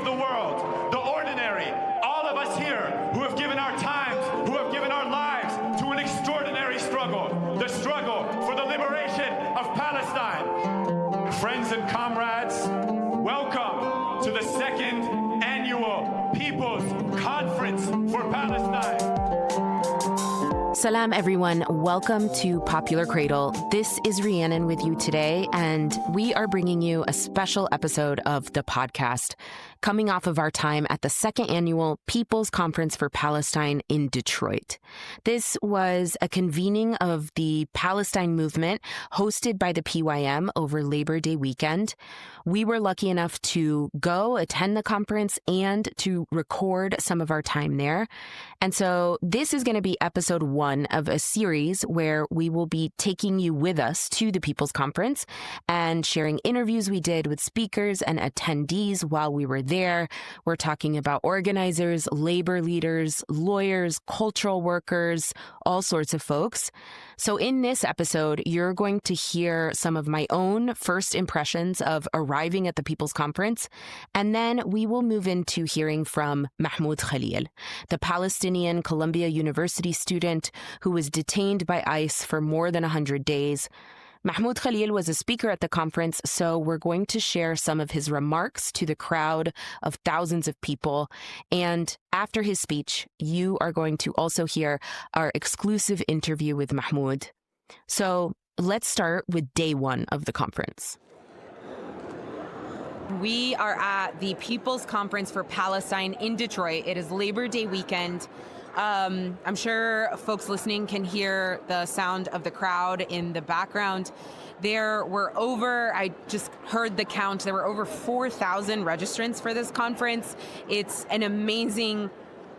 the world, the ordinary, all of us here who have given our times, who have given our lives to an extraordinary struggle, the struggle for the liberation of Palestine. Friends and comrades, welcome to the second annual People's Conference for Palestine. Salam, everyone. Welcome to Popular Cradle. This is Rhiannon with you today, and we are bringing you a special episode of the podcast, coming off of our time at the second annual People's Conference for Palestine in Detroit. This was a convening of the Palestine movement hosted by the PYM over Labor Day weekend. We were lucky enough to go attend the conference and to record some of our time there. And so this is going to be episode 1 of a series where we will be taking you with us to the People's Conference and sharing interviews we did with speakers and attendees while we were there. We're talking about organizers, labor leaders, lawyers, cultural workers, all sorts of folks. So in this episode, you're going to hear some of my own first impressions of arriving at the People's Conference, and then we will move into hearing from Mahmoud Khalil, the Palestinian Columbia University student who was detained by ICE for more than 100 days. Mahmoud Khalil was a speaker at the conference, so we're going to share some of his remarks to the crowd of thousands of people. And after his speech, you are going to also hear our exclusive interview with Mahmoud. So let's start with day 1 of the conference. We are at the People's Conference for Palestine in Detroit. It is Labor Day weekend. I'm sure folks listening can hear the sound of the crowd in the background. There were I just heard the count, there were over 4,000 registrants for this conference. It's an amazing,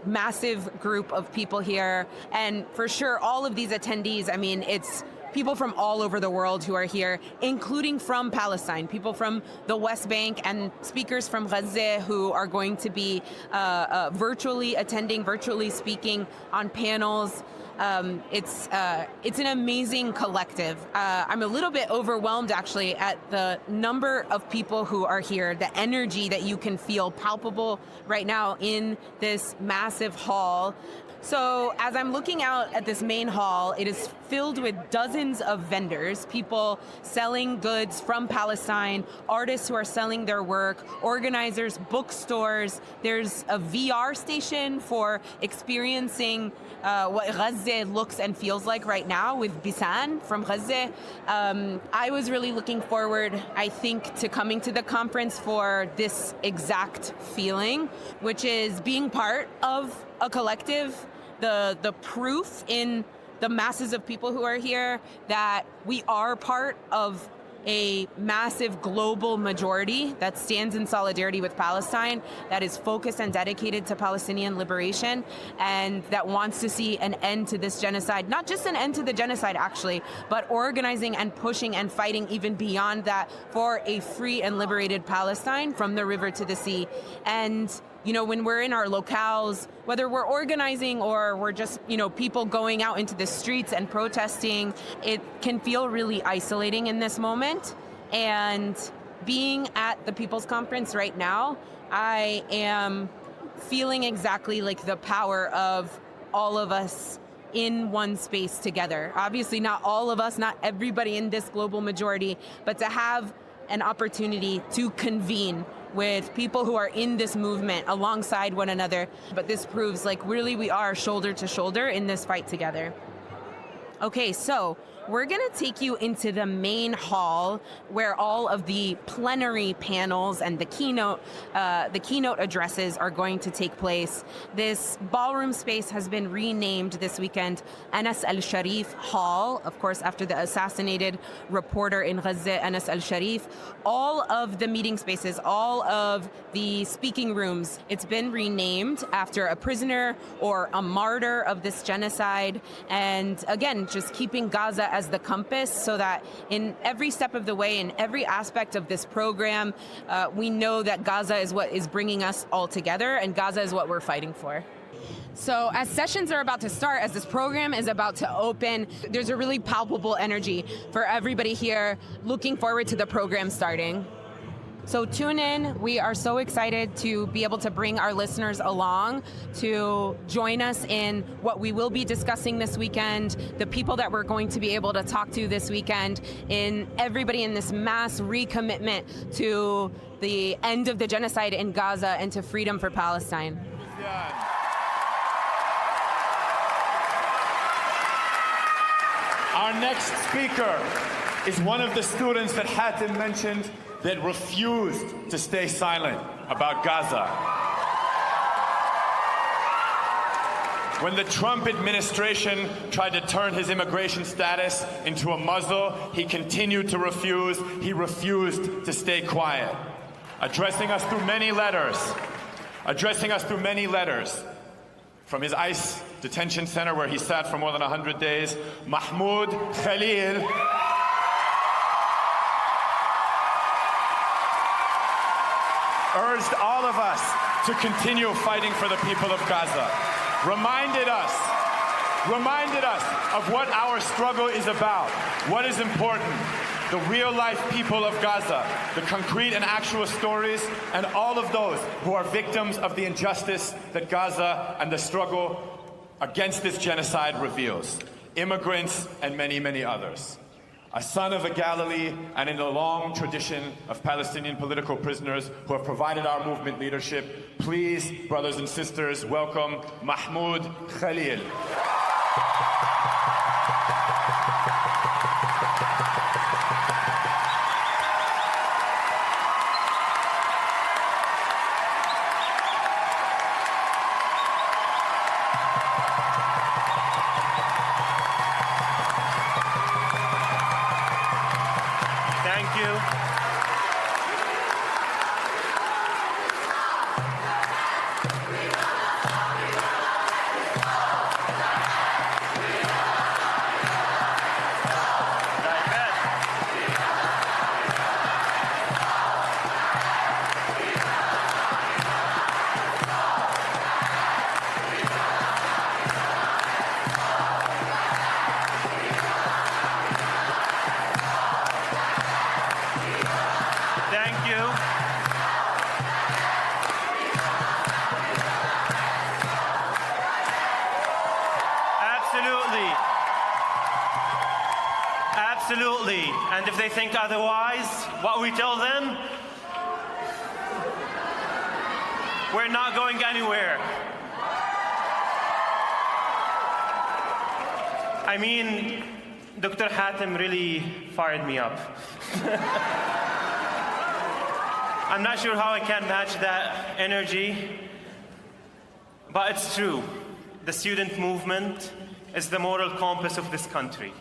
massive group of people here. And for sure, all of these attendees, I mean, it's people from all over the world who are here, including from Palestine, people from the West Bank and speakers from Gaza who are going to be virtually attending, virtually speaking on panels. It's an amazing collective. I'm a little bit overwhelmed actually at the number of people who are here, the energy that you can feel palpable right now in this massive hall. So as I'm looking out at this main hall, it is filled with dozens of vendors, people selling goods from Palestine, artists who are selling their work, organizers, bookstores. There's a VR station for experiencing what Gaza looks and feels like right now with Bisan from Gaza. I was really looking forward, I think, to coming to the conference for this exact feeling, which is being part of a collective, the proof in the masses of people who are here that we are part of a massive global majority that stands in solidarity with Palestine, that is focused and dedicated to Palestinian liberation, and that wants to see an end to this genocide. Not just an end to the genocide, actually, but organizing and pushing and fighting even beyond that for a free and liberated Palestine from the river to the sea. And you know, when we're in our locales, whether we're organizing or we're just, people going out into the streets and protesting, it can feel really isolating in this moment. And being at the People's Conference right now, I am feeling exactly like the power of all of us in one space together. Obviously, not all of us, not everybody in this global majority, but to have an opportunity to convene with people who are in this movement alongside one another. But this proves like really we are shoulder to shoulder in this fight together. Okay, so we're going to take you into the main hall where all of the plenary panels and the keynote addresses are going to take place. This ballroom space has been renamed this weekend Anas al-Sharif Hall, of course, after the assassinated reporter in Gaza, Anas al-Sharif. All of the meeting spaces, all of the speaking rooms, it's been renamed after a prisoner or a martyr of this genocide. And again, just keeping Gaza as the compass so that in every step of the way, in every aspect of this program, we know that Gaza is what is bringing us all together, and Gaza is what we're fighting for. So as sessions are about to start, as this program is about to open, there's a really palpable energy for everybody here looking forward to the program starting. So tune in. We are so excited to be able to bring our listeners along to join us in what we will be discussing this weekend, the people that we're going to be able to talk to this weekend, in everybody in this mass recommitment to the end of the genocide in Gaza and to freedom for Palestine. Our next speaker is one of the students that Hatem mentioned that refused to stay silent about Gaza. When the Trump administration tried to turn his immigration status into a muzzle, he continued to refuse. He refused to stay quiet, addressing us through many letters, from his ICE detention center where he sat for more than 100 days. Mahmoud Khalil urged all of us to continue fighting for the people of Gaza, reminded us of what our struggle is about, what is important, the real-life people of Gaza, the concrete and actual stories, and all of those who are victims of the injustice that Gaza and the struggle against this genocide reveals, immigrants and many, many others. A son of a Galilee and in a long tradition of Palestinian political prisoners who have provided our movement leadership, please, brothers and sisters, welcome Mahmoud Khalil. Absolutely. And if they think otherwise, what we tell them, we're not going anywhere. I mean, Dr. Hatem really fired me up. I'm not sure how I can match that energy, but it's true. The student movement is the moral compass of this country.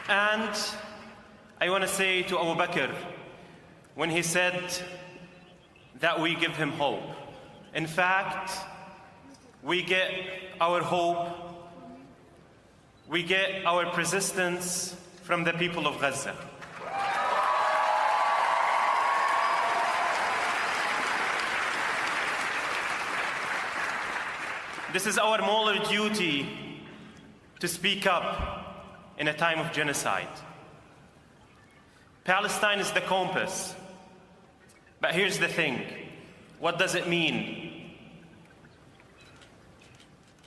And I want to say to Abu Bakr, when he said that we give him hope, in fact, we get our hope, we get our persistence from the people of Gaza. This is our moral duty to speak up in a time of genocide. Palestine is the compass. But here's the thing. What does it mean?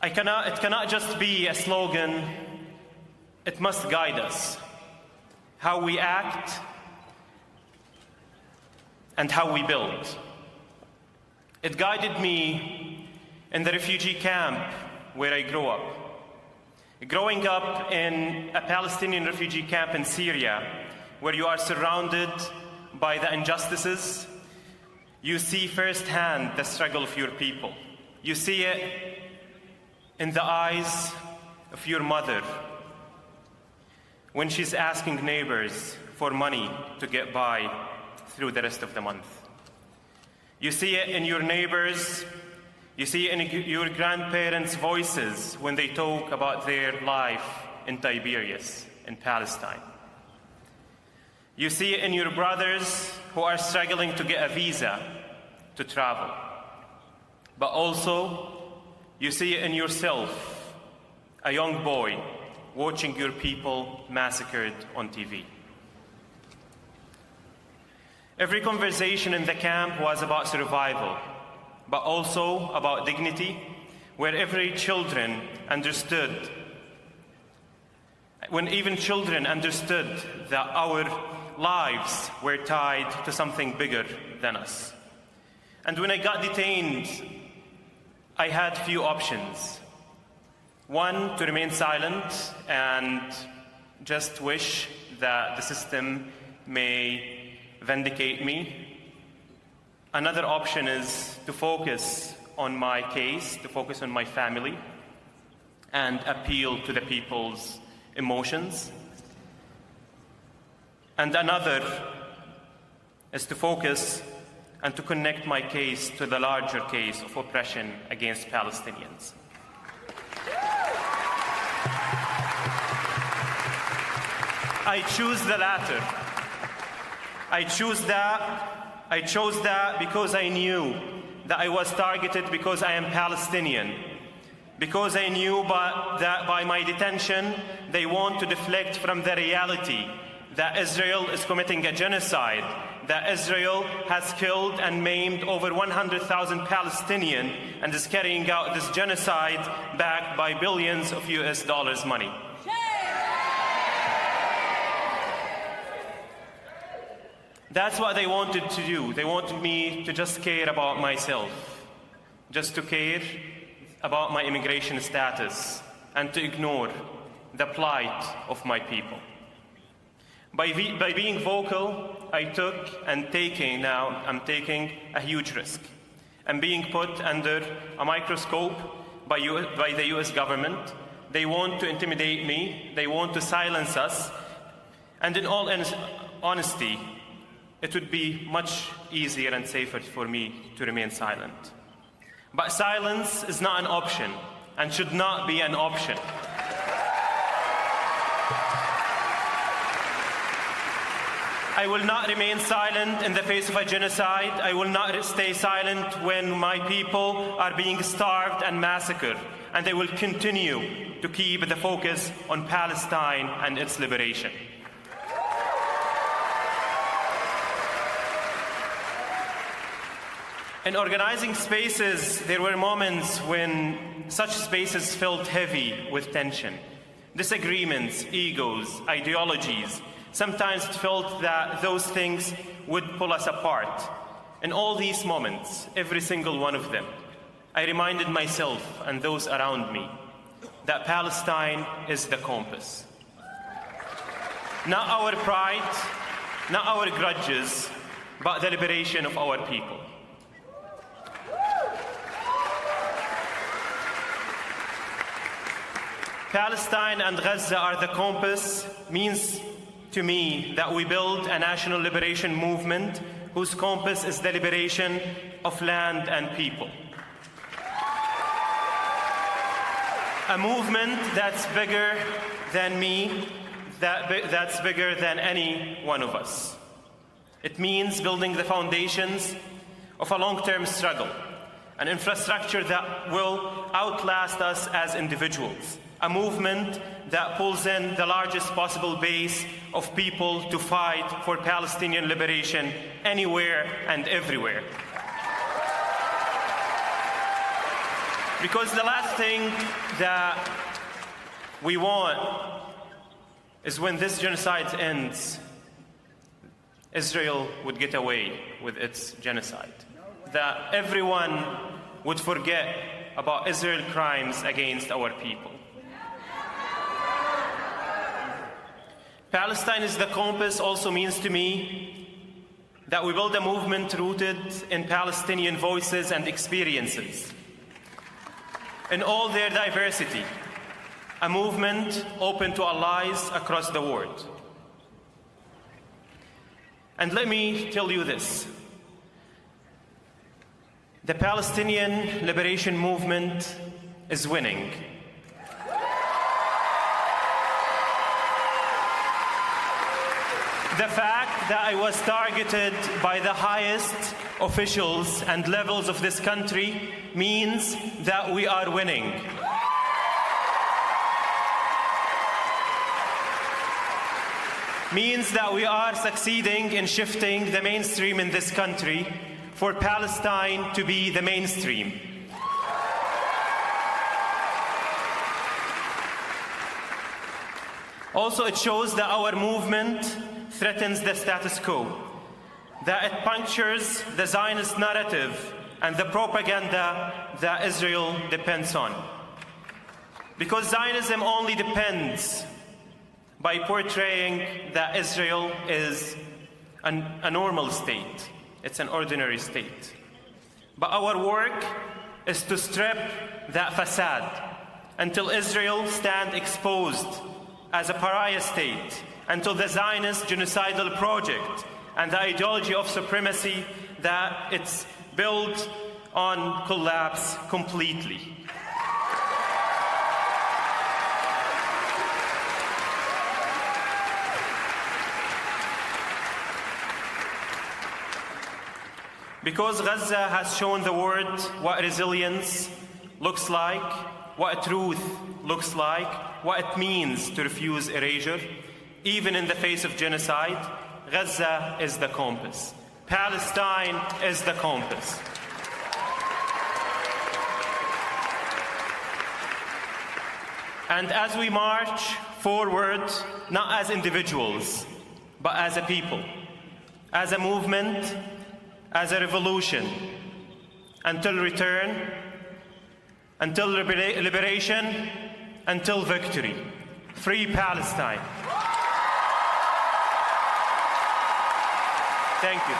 It cannot just be a slogan. It must guide us. How we act and how we build. It guided me in the refugee camp where I grew up. Growing up in a Palestinian refugee camp in Syria, where you are surrounded by the injustices, you see firsthand the struggle of your people. You see it in the eyes of your mother when she's asking neighbors for money to get by through the rest of the month. You see it in your neighbors. You see it in your grandparents' voices when they talk about their life in Tiberias, in Palestine. You see it in your brothers who are struggling to get a visa to travel. But also, you see it in yourself, a young boy watching your people massacred on TV. Every conversation in the camp was about survival, but also about dignity, where every children understood, when even children understood that our lives were tied to something bigger than us. And when I got detained, I had few options. One, to remain silent and just wish that the system may vindicate me. Another option is to focus on my case, to focus on my family, and appeal to the people's emotions. And another is to focus and to connect my case to the larger case of oppression against Palestinians. I choose the latter. I chose that because I knew that I was targeted because I am Palestinian, because I knew that by my detention they want to deflect from the reality that Israel is committing a genocide, that Israel has killed and maimed over 100,000 Palestinians and is carrying out this genocide backed by billions of US dollars money. That's what they wanted to do. They wanted me to just care about myself, just to care about my immigration status, and to ignore the plight of my people. By being vocal, I'm taking a huge risk. I'm being put under a microscope by the US government. They want to intimidate me. They want to silence us. And in all honesty, it would be much easier and safer for me to remain silent. But silence is not an option and should not be an option. I will not remain silent in the face of a genocide. I will not stay silent when my people are being starved and massacred. And I will continue to keep the focus on Palestine and its liberation. In organizing spaces, there were moments when such spaces felt heavy with tension. Disagreements, egos, ideologies. Sometimes it felt that those things would pull us apart. In all these moments, every single one of them, I reminded myself and those around me that Palestine is the compass. Not our pride, not our grudges, but the liberation of our people. Palestine and Gaza are the compass means to me that we build a national liberation movement whose compass is the liberation of land and people. A movement that's bigger than me, that's bigger than any one of us. It means building the foundations of a long-term struggle, an infrastructure that will outlast us as individuals. A movement that pulls in the largest possible base of people to fight for Palestinian liberation anywhere and everywhere. Because the last thing that we want is when this genocide ends, Israel would get away with its genocide. That everyone would forget about Israel's crimes against our people. Palestine is the compass also means to me that we build a movement rooted in Palestinian voices and experiences, in all their diversity, a movement open to allies across the world. And let me tell you this. The Palestinian liberation movement is winning. The fact that I was targeted by the highest officials and levels of this country means that we are winning. means that we are succeeding in shifting the mainstream in this country for Palestine to be the mainstream. Also, it shows that our movement threatens the status quo, that it punctures the Zionist narrative and the propaganda that Israel depends on. Because Zionism only depends by portraying that Israel is a normal state. It's an ordinary state. But our work is to strip that facade until Israel stands exposed as a pariah state, until the Zionist genocidal project and the ideology of supremacy that it's built on collapse completely. Because Gaza has shown the world what resilience looks like, what truth looks like, what it means to refuse erasure, even in the face of genocide, Gaza is the compass. Palestine is the compass. And as we march forward, not as individuals, but as a people, as a movement, as a revolution, until return, until liberation, until victory. Free Palestine. Thank you.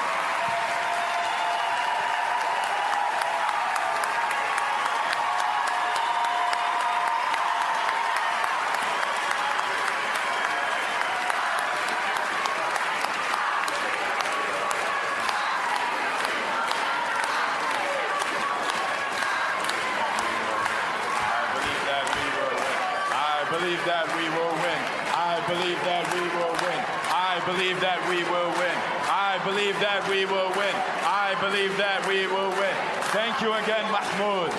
I believe that we will win. I believe that we will win. I believe that we will win. I believe that we will win. I believe that we will win. Thank you again, Mahmoud.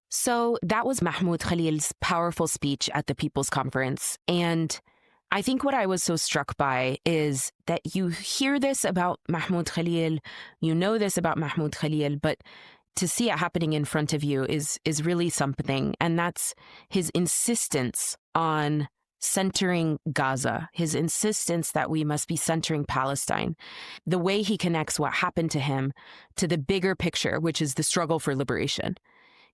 So that was Mahmoud Khalil's powerful speech at the People's Conference. And I think what I was so struck by is that you hear this about Mahmoud Khalil, you know this about Mahmoud Khalil, but to see it happening in front of you is really something. And that's his insistence on centering Gaza, his insistence that we must be centering Palestine, the way he connects what happened to him to the bigger picture, which is the struggle for liberation.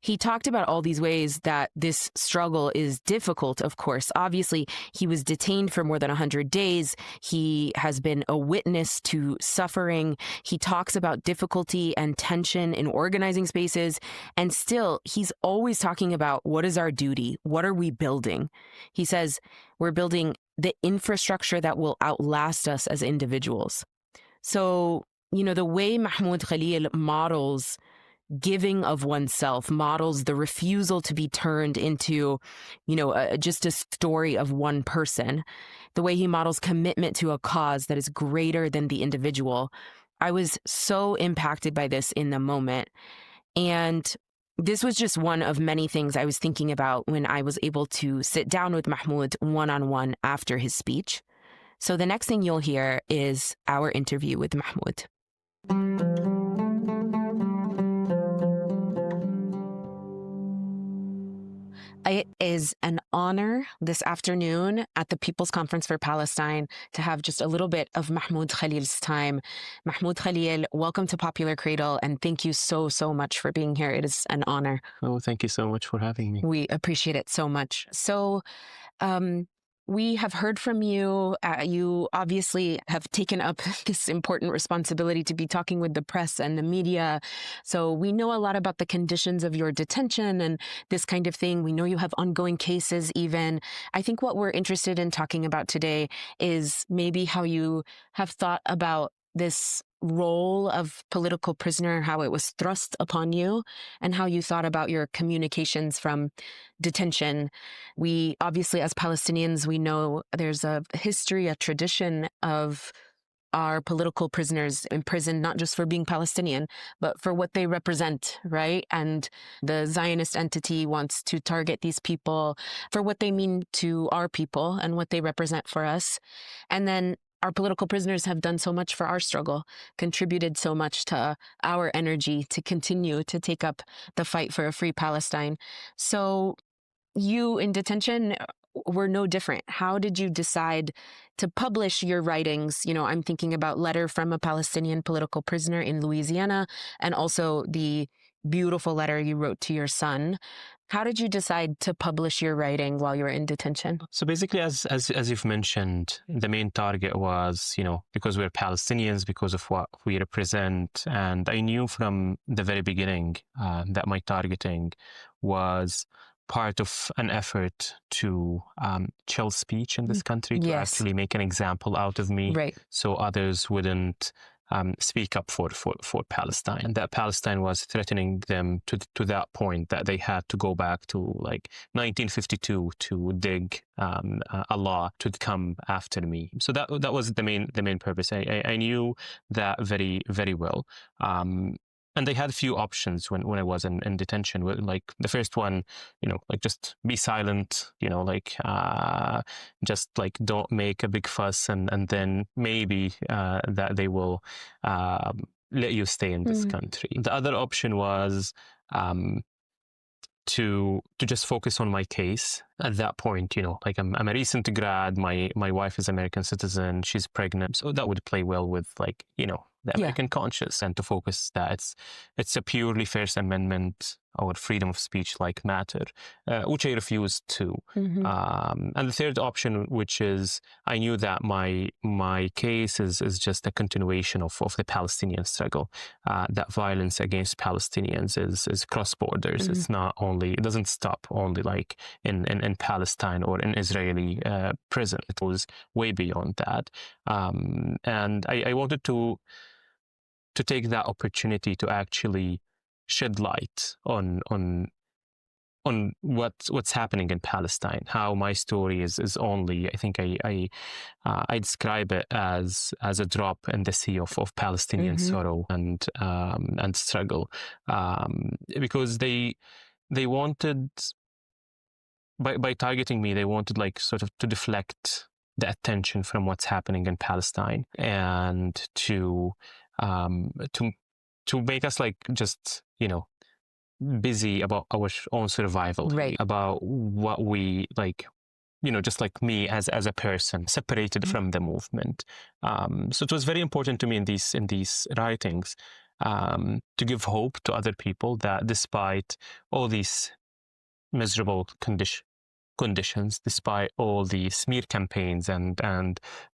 He talked about all these ways that this struggle is difficult, of course. Obviously, he was detained for more than 100 days. He has been a witness to suffering. He talks about difficulty and tension in organizing spaces. And still, he's always talking about what is our duty? What are we building? He says, we're building the infrastructure that will outlast us as individuals. So, the way Mahmoud Khalil models giving of oneself, models the refusal to be turned into, just a story of one person, the way he models commitment to a cause that is greater than the individual. I was so impacted by this in the moment. And this was just one of many things I was thinking about when I was able to sit down with Mahmoud one-on-one after his speech. So the next thing you'll hear is our interview with Mahmoud. It is an honor this afternoon at the People's Conference for Palestine to have just a little bit of Mahmoud Khalil's time. Mahmoud Khalil, welcome to Popular Cradle, and thank you so, so much for being here. It is an honor. Oh, thank you so much for having me. We appreciate it so much. So, we have heard from you. You obviously have taken up this important responsibility to be talking with the press and the media. So we know a lot about the conditions of your detention and this kind of thing. We know you have ongoing cases even. I think what we're interested in talking about today is maybe how you have thought about this role of political prisoner, how it was thrust upon you, and how you thought about your communications from detention. We obviously, as Palestinians, we know there's a history, a tradition of our political prisoners imprisoned, not just for being Palestinian, but for what they represent, right? And the Zionist entity wants to target these people for what they mean to our people and what they represent for us. And then our political prisoners have done so much for our struggle, contributed so much to our energy to continue to take up the fight for a free Palestine. So you in detention were no different. How did you decide to publish your writings? You know, I'm thinking about Letter from a Palestinian Political Prisoner in Louisiana, and also the beautiful letter you wrote to your son. How did you decide to publish your writing while you were in detention? So basically, as you've mentioned, the main target was, because we're Palestinians, because of what we represent. And I knew from the very beginning that my targeting was part of an effort to chill speech in this country, to actually make an example out of me, right, so others wouldn't speak up for Palestine. And that Palestine was threatening them to that point that they had to go back to like 1952 to dig a law to come after me. So that was the main purpose. I knew that very, very well. And they had a few options when I was in detention. Like the first one, like just be silent, just like don't make a big fuss, and then maybe that they will let you stay in this country. The other option was to just focus on my case at that point. Like I'm a recent grad, my wife is American citizen, she's pregnant, so that would play well with the American conscience, and to focus that it's a purely First Amendment or freedom of speech like matter, which I refused to. And the third option, which is I knew that my case is just a continuation of the Palestinian struggle. That violence against Palestinians is cross borders. It's not only, it doesn't stop only like in Palestine or in Israeli prison. It goes way beyond that. And I wanted to take that opportunity to actually shed light on what's happening in Palestine. How my story is only, I think I describe it as a drop in the sea of Palestinian sorrow and struggle, because they wanted, by targeting me, they wanted like sort of to deflect the attention from what's happening in Palestine, and to make us like just busy about our own survival, right, about what we like, just like me as a person separated from the movement. So it was very important to me in these writings to give hope to other people that despite all these miserable conditions, despite all the smear campaigns and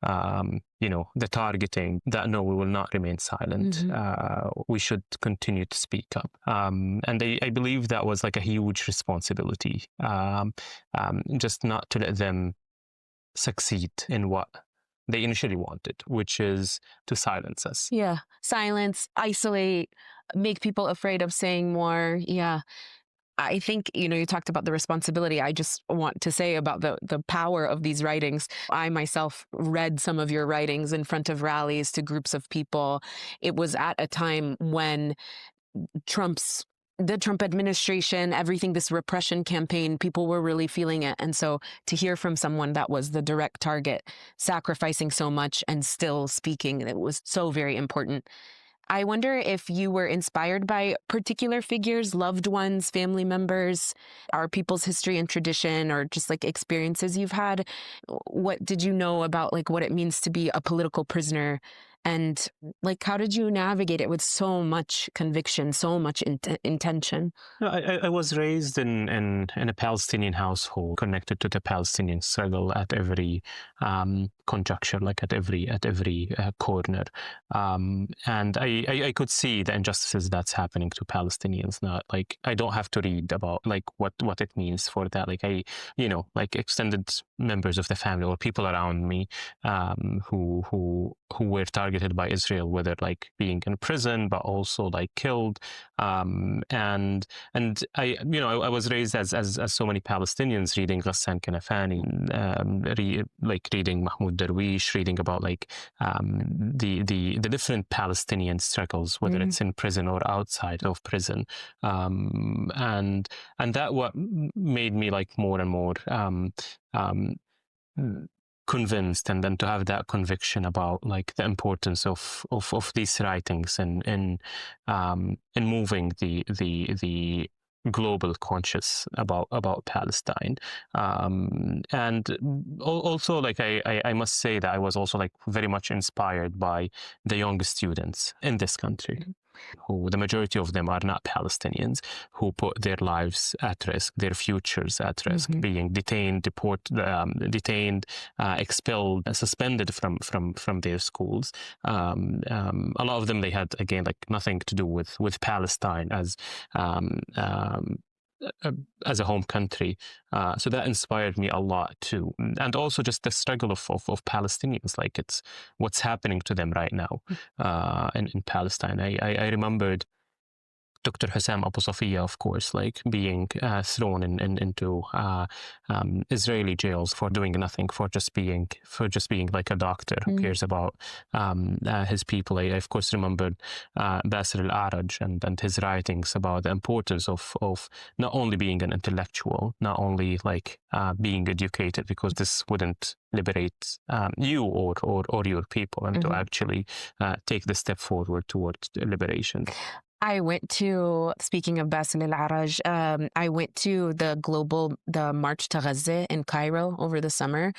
the targeting, that no, we will not remain silent. We should continue to speak up. And I believe that was like a huge responsibility, just not to let them succeed in what they initially wanted, which is to silence us. Yeah, silence, isolate, make people afraid of saying more. Yeah. I think, you talked about the responsibility. I just want to say about the power of these writings. I myself read some of your writings in front of rallies to groups of people. It was at a time when the Trump administration, everything, this repression campaign, people were really feeling it. And so to hear from someone that was the direct target, sacrificing so much and still speaking, it was so very important. I wonder if you were inspired by particular figures, loved ones, family members, our people's history and tradition, or just like experiences you've had. What did you know about like what it means to be a political prisoner? And like, how did you navigate it with so much conviction, so much intention? I was raised in a Palestinian household, connected to the Palestinian struggle at every conjuncture, like at every corner. And I could see the injustices that's happening to Palestinians. Not like I don't have to read about like what it means for that. Like like extended members of the family or people around me who who were targeted by Israel, whether like being in prison, but also like killed. And I was raised as so many Palestinians reading Ghassan Kanafani, like reading Mahmoud Darwish, reading about like the different Palestinian struggles, whether it's in prison or outside of prison, and that what made me like more and more convinced, and then to have that conviction about like the importance of these writings and in moving the global conscious about Palestine, and also like I must say that I was also like very much inspired by the young students in this country, who the majority of them are not Palestinians, who put their lives at risk, their futures at risk, being detained, expelled, suspended from their schools. A lot of them, they had again like nothing to do with Palestine as a home country, so that inspired me a lot too, and also just the struggle of Palestinians, like it's what's happening to them right now in Palestine. I remembered Dr. Hussam Abu Safiya, of course, like being thrown into Israeli jails for doing nothing, for just being like a doctor who cares about his people. I of course remembered Basir al-Araj and his writings about the importance of not only being an intellectual, not only like being educated, because this wouldn't liberate you or your people, and to actually take the step forward towards liberation. I went to, speaking of Basil al-Araj, I went to the March to Gaza in Cairo over the summer.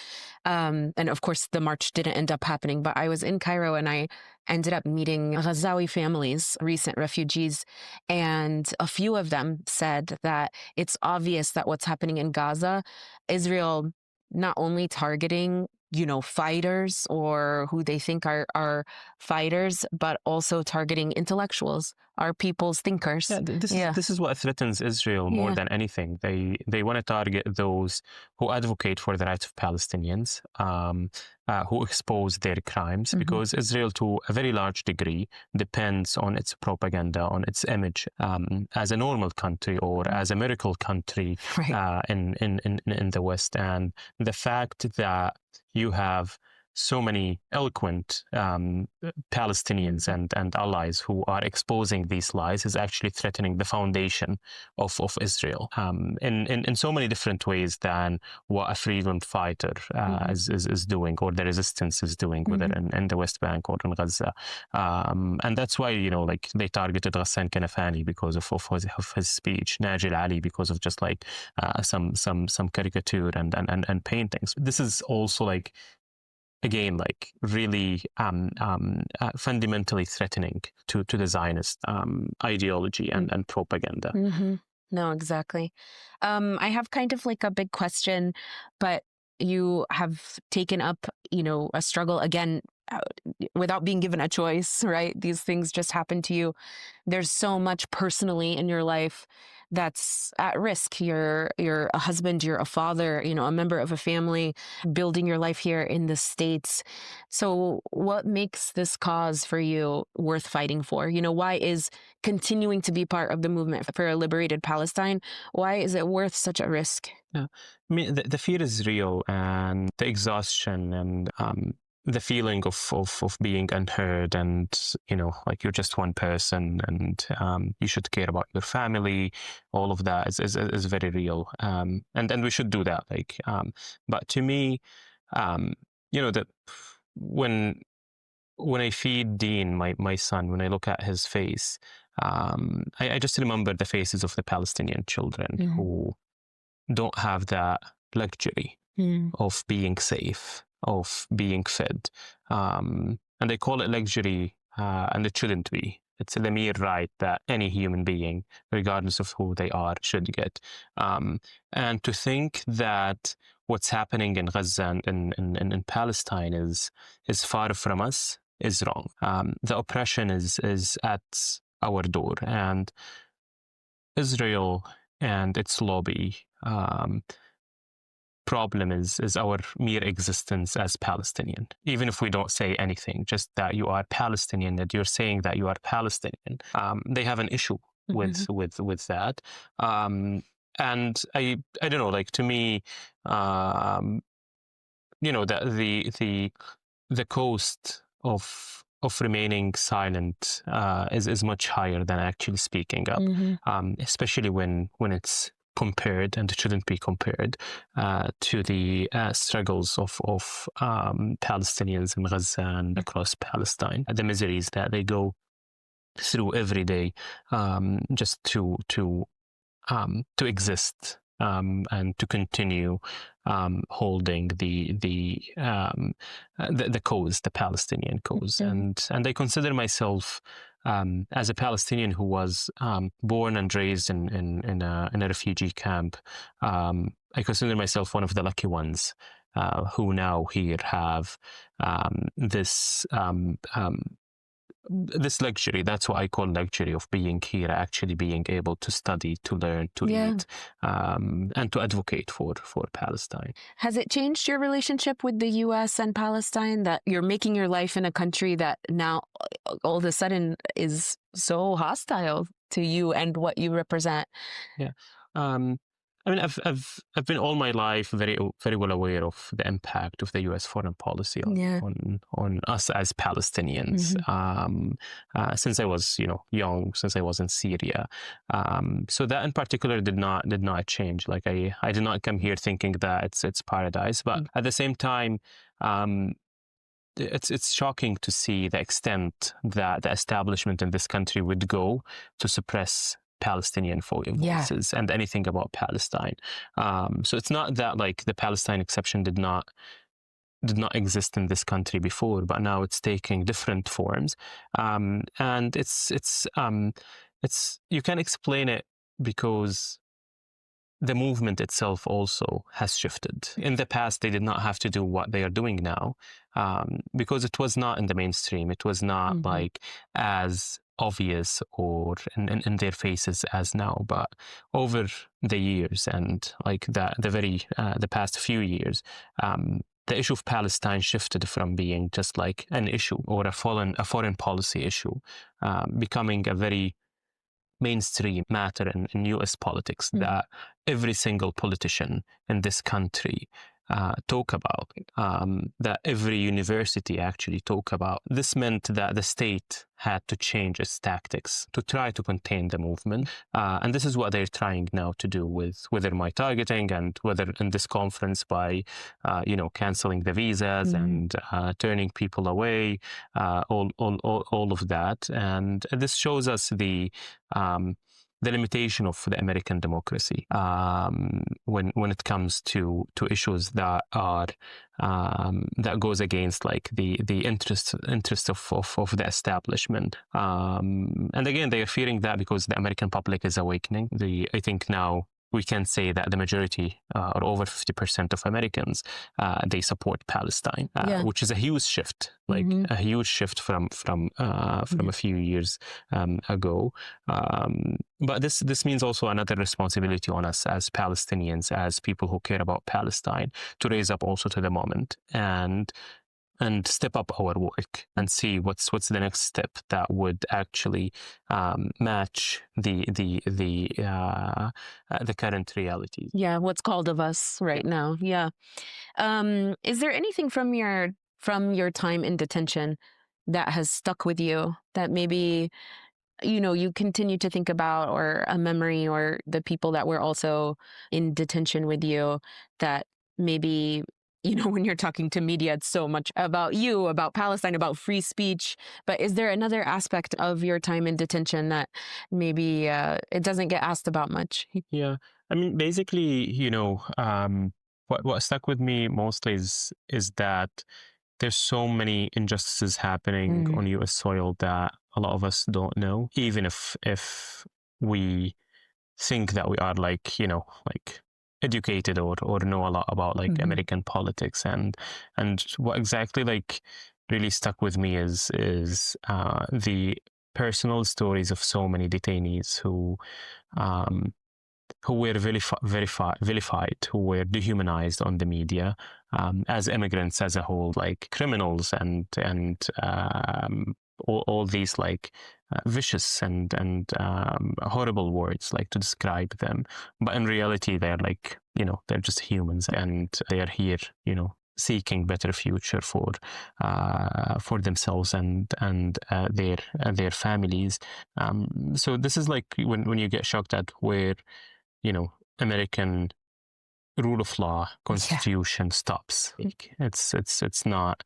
And of course, the march didn't end up happening, but I was in Cairo and I ended up meeting Ghazawi families, recent refugees. And a few of them said that it's obvious that what's happening in Gaza, Israel not only targeting fighters or who they think are fighters, but also targeting intellectuals, our people's thinkers. This is what threatens Israel more than anything. They want to target those who advocate for the rights of Palestinians, who expose their crimes, because Israel, to a very large degree, depends on its propaganda, on its image as a normal country or as a miracle country in the West. And the fact that you have so many eloquent Palestinians and allies who are exposing these lies is actually threatening the foundation of Israel in so many different ways than what a freedom fighter is doing, or the resistance is doing, whether in the West Bank or in Gaza. And that's why, like they targeted Ghassan Kanafani because of his speech, Najil Ali because of just like some caricature and paintings. This is also like, again, like really fundamentally threatening to the Zionist ideology and propaganda. No, exactly. I have kind of like a big question, but you have taken up, a struggle again without being given a choice, right? These things just happen to you. There's so much personally in your life that's at risk. You're a husband, you're a father, a member of a family, building your life here in the States. So what makes this cause for you worth fighting for? Why is continuing to be part of the movement for a liberated Palestine, why is it worth such a risk? Yeah. I mean, the fear is real, and the exhaustion and the feeling of being unheard, and like you're just one person, and you should care about your family. All of that is very real, and we should do that. Like, but to me, that when I feed Dean, my son, when I look at his face, I just remember the faces of the Palestinian children who don't have that luxury of being safe, of being fed. And they call it luxury, and it shouldn't be. It's the mere right that any human being, regardless of who they are, should get. And to think that what's happening in Gaza and in Palestine is far from us is wrong. The oppression is at our door, and Israel and its lobby problem is our mere existence as Palestinian. Even if we don't say anything, just that you are Palestinian, that you're saying that you are Palestinian, they have an issue with that. And I don't know, like, to me, that the cost of remaining silent is much higher than actually speaking up, especially when it's compared, and it shouldn't be compared, to the struggles of Palestinians in Gaza and across Palestine, the miseries that they go through every day, just to exist, and to continue holding the cause, the Palestinian cause. And I consider myself, as a Palestinian who was born and raised in a refugee camp, I consider myself one of the lucky ones who now here have this luxury. That's what I call luxury, of being here, actually being able to study, to learn, to read, and to advocate for Palestine. Has it changed your relationship with the U.S. and Palestine, that you're making your life in a country that now all of a sudden is so hostile to you and what you represent? Yeah. I mean, I've been all my life very well aware of the impact of the U.S. foreign policy on us as Palestinians, since I was young, since I was in Syria. So that in particular did not change. Like, I did not come here thinking that it's paradise, but at the same time, it's shocking to see the extent that the establishment in this country would go to suppress Palestinian voices and anything about Palestine. So it's not that, like, the Palestine exception did not exist in this country before, but now it's taking different forms, and it's you can explain it because the movement itself also has shifted. In the past, they did not have to do what they are doing now, because it was not in the mainstream. It was not like as obvious or in their faces as now. But over the years, and like the past few years, the issue of Palestine shifted from being just like an issue or a foreign policy issue, becoming a very mainstream matter in U.S. politics that every single politician in this country talk about, that every university actually talk about. This meant that the state had to change its tactics to try to contain the movement. And this is what they're trying now to do with whether my targeting and whether in this conference by, canceling the visas and turning people away, all of that. And this shows us the limitation of the American democracy when it comes to issues that are that goes against like the interest of the establishment. And again, they are fearing that because the American public is awakening. I think now we can say that the majority, or over 50% of Americans, they support Palestine, which is a huge shift, like a huge shift from a few years ago. But this means also another responsibility on us as Palestinians, as people who care about Palestine, to raise up also to the moment and step up our work and see what's the next step that would actually match the current realities. Yeah, what's called of us right now. Yeah. Is there anything from your time in detention that has stuck with you that maybe you continue to think about, or a memory, or the people that were also in detention with you that maybe when you're talking to media, it's so much about you, about Palestine, about free speech. But is there another aspect of your time in detention that maybe it doesn't get asked about much? Yeah. I mean, basically, what stuck with me mostly is that there's so many injustices happening on U.S. soil that a lot of us don't know, even if we think that we are like educated or know a lot about like American politics. And what exactly like really stuck with me is the personal stories of so many detainees who who were vilified, who were dehumanized on the media as immigrants as a whole, like criminals and all these like vicious and horrible words like to describe them. But in reality, they're like, they're just humans, and they are here, seeking better future for themselves and their families. So this is like when you get shocked at where, American rule of law, constitution stops. Like, it's not,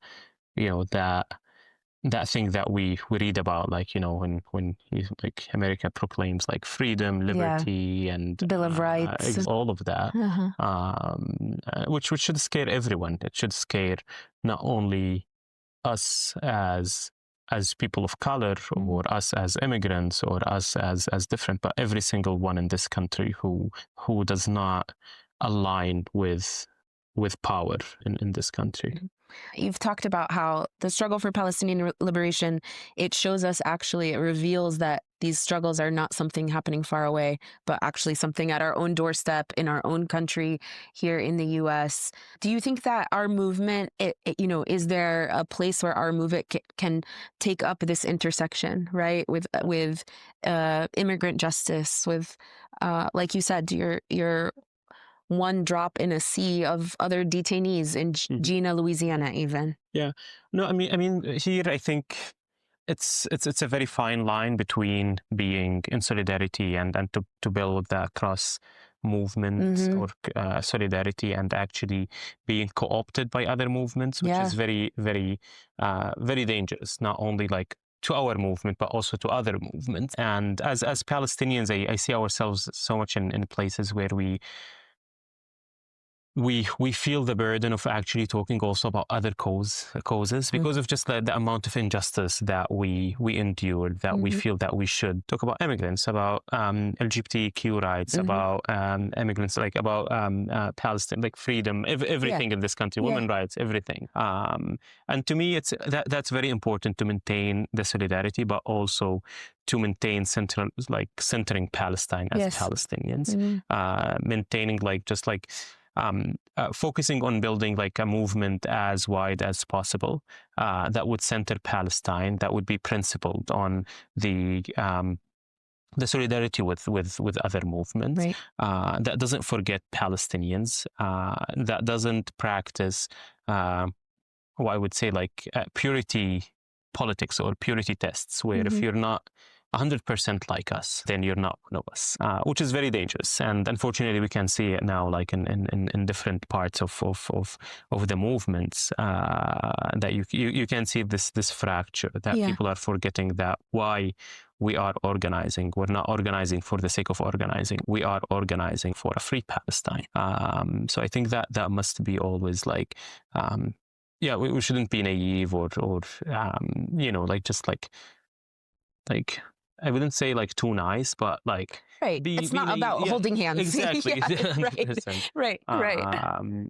that thing that we read about, like, when like America proclaims like freedom, liberty, and Bill of Rights, all of that, which should scare everyone. It should scare not only us as people of color, or us as immigrants, or us as different, but every single one in this country who does not align with power in this country. You've talked about how the struggle for Palestinian liberation, it shows us, actually, it reveals that these struggles are not something happening far away, but actually something at our own doorstep in our own country here in the U.S. Do you think that our movement, is there a place where our movement can take up this intersection, right, with immigrant justice, with, like you said, your one drop in a sea of other detainees in Gina, Louisiana, even? Yeah, no, I mean, here I think it's a very fine line between being in solidarity and to build that cross movement or solidarity, and actually being co-opted by other movements, which is very, very, very dangerous. Not only like to our movement, but also to other movements. And as Palestinians, I see ourselves so much in places where we feel the burden of actually talking also about other causes because of just the amount of injustice that we endure, that we feel that we should talk about immigrants, about LGBTQ rights, about immigrants, like about Palestine, like freedom, everything in this country, women's rights, everything. And to me, that's very important, to maintain the solidarity, but also to maintain centering Palestine as Palestinians, maintaining focusing on building like a movement as wide as possible that would center Palestine, that would be principled on the solidarity with other movements, that doesn't forget Palestinians, that doesn't practice what I would say like purity politics or purity tests, where if you're not 100% like us, then you're not one of us, which is very dangerous. And unfortunately, we can see it now, like in different parts of the movements, that you can see this fracture, that people are forgetting that why we are organizing. We're not organizing for the sake of organizing. We are organizing for a free Palestine. So I think that must be always like, we shouldn't be naive or like I wouldn't say like too nice, but like it's not about holding hands. Exactly. Right.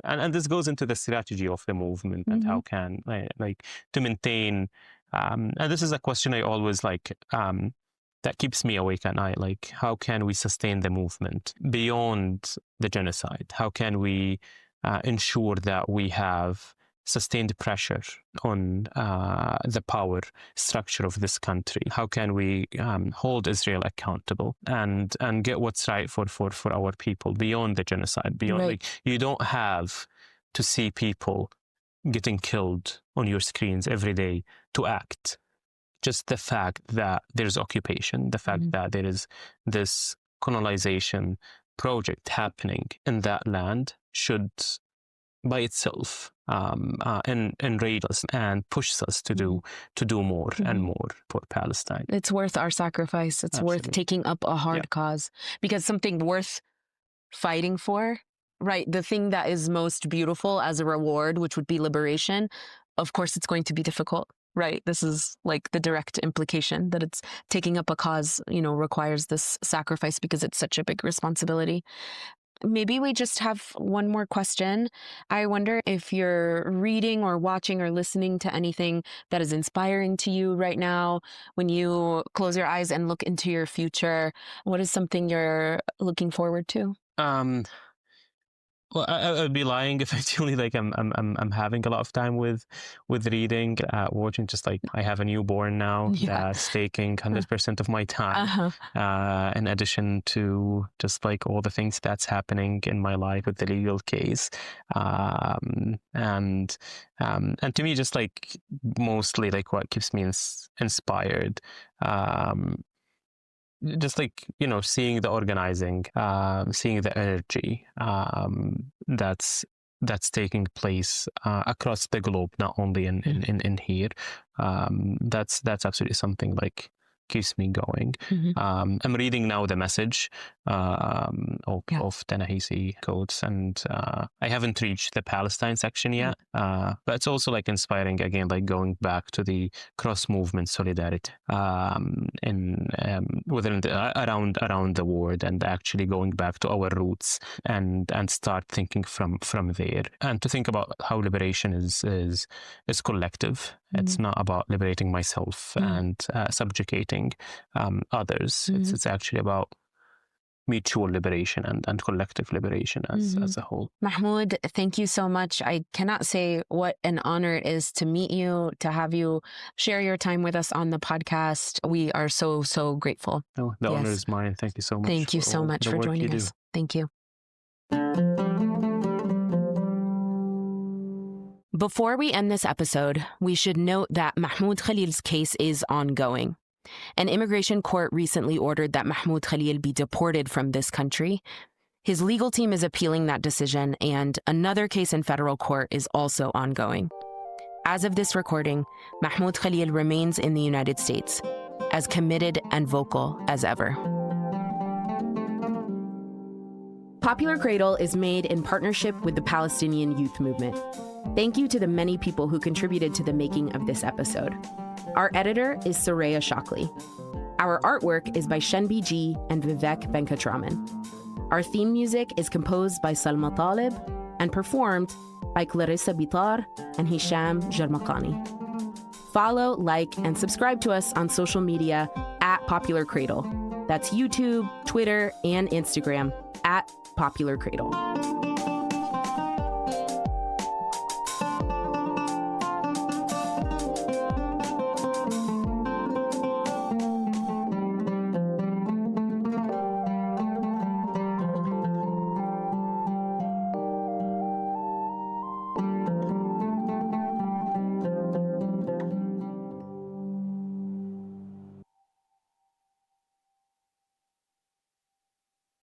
And this goes into the strategy of the movement and how can like to maintain. And this is a question I always that keeps me awake at night. Like, how can we sustain the movement beyond the genocide? How can we ensure that we have sustained pressure on the power structure of this country? How can we hold Israel accountable and get what's right for our people beyond the genocide? Beyond like, you don't have to see people getting killed on your screens every day to act. Just the fact that there's occupation, the fact that there is this colonization project happening in that land should by itself enrage us and pushes us to do more and more for Palestine. It's worth our sacrifice. It's worth taking up a hard cause, because something worth fighting for, right? The thing that is most beautiful as a reward, which would be liberation, of course it's going to be difficult, right? This is like the direct implication that it's taking up a cause, requires this sacrifice because it's such a big responsibility. maybe we just have one more question. I wonder if you're reading or watching or listening to anything that is inspiring to you right now. When you close your eyes and look into your future, what is something you're looking forward to? Well, I would be lying if I tell you like I'm having a lot of time with reading, watching. Just like I have a newborn now that's taking 100% of my time. In addition to just like all the things that's happening in my life with the legal case, and to me, just like mostly like what keeps me inspired. Just like, seeing the organizing, seeing the energy that's taking place across the globe, not only in here. That's absolutely something like keeps me going. I'm reading now the message of the Nahisi codes, and I haven't reached the Palestine section yet, but it's also like inspiring again, like going back to the cross movement solidarity within around the world, and actually going back to our roots and start thinking from there, and to think about how liberation is collective. It's not about liberating myself and subjugating others. It's actually about mutual liberation and collective liberation as a whole. Mahmoud, thank you so much. I cannot say what an honor it is to meet you, to have you share your time with us on the podcast. We are so, so grateful. Oh, the honor is mine. Thank you so much. Thank you so much for joining us. Thank you. Before we end this episode, we should note that Mahmoud Khalil's case is ongoing. An immigration court recently ordered that Mahmoud Khalil be deported from this country. His legal team is appealing that decision, and another case in federal court is also ongoing. As of this recording, Mahmoud Khalil remains in the United States, as committed and vocal as ever. Popular Cradle is made in partnership with the Palestinian Youth Movement. Thank you to the many people who contributed to the making of this episode. Our editor is Soraya Shockley. Our artwork is by Shenbi G and Vivek Venkatraman. Our theme music is composed by Salma Talib and performed by Clarissa Bitar and Hisham Jarmakani. Follow, like, and subscribe to us on social media at Popular Cradle. That's YouTube, Twitter, and Instagram at Popular Cradle.